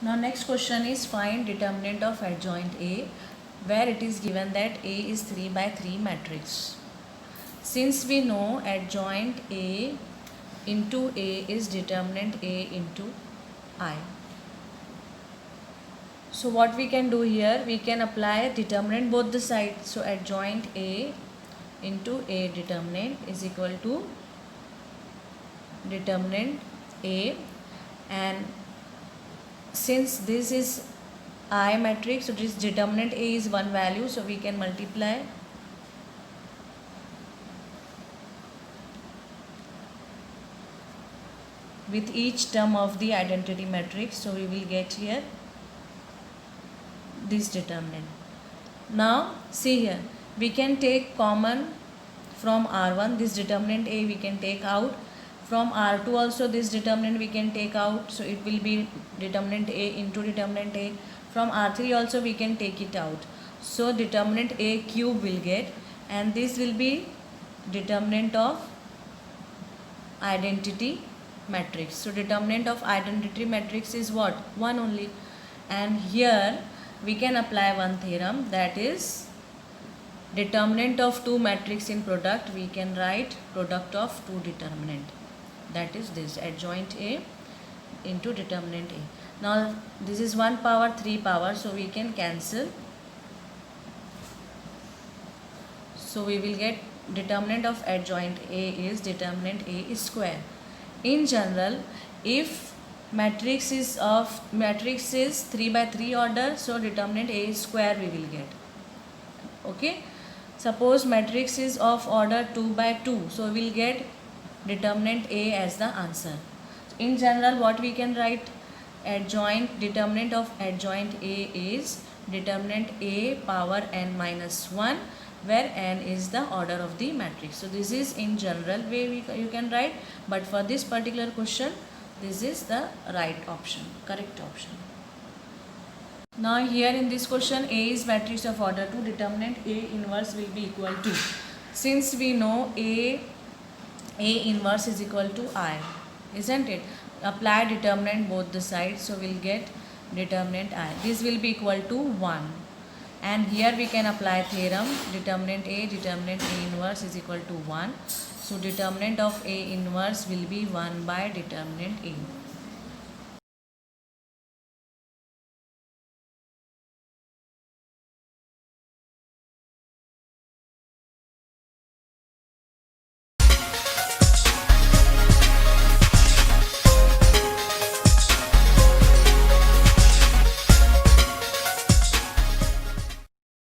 Now next question is find determinant of adjoint A, where it is given that A is 3 by 3 matrix. Since we know adjoint A into A is determinant A into I. So what we can do here, we can apply determinant both the sides. So adjoint A into A determinant is equal to determinant A, and since this is I matrix, so this determinant A is one value, so we can multiply with each term of the identity matrix. So we will get here this determinant. Now see here, we can take common from R1, this determinant A we can take out. From R2 also this determinant we can take out, so it will be determinant A into determinant A. From R3 also we can take it out, so determinant A cube will get, and this will be determinant of identity matrix. So determinant of identity matrix is what? 1 only. And here we can apply one theorem, that is determinant of two matrix in product, we can write product of two determinant, that is this adjoint A into determinant A. Now this is 1 power 3 power, so we can cancel, so we will get determinant of adjoint A is determinant A is square. In general, if matrix is 3 by 3 order, so determinant A is square we will get. Okay, suppose matrix is of order 2 by 2, so we will get determinant A as the answer. In general, what we can write, adjoint determinant of adjoint A is determinant A power n minus 1, where n is the order of the matrix. So this is in general way you can write, but for this particular question this is the right option, correct option. Now here in this question, A is matrix of order 2, determinant A inverse will be equal to, since we know A inverse is equal to I, isn't it? Apply determinant both the sides, so we'll get determinant I. This will be equal to 1. And here we can apply theorem, determinant A inverse is equal to 1. So determinant of A inverse will be 1 by determinant A.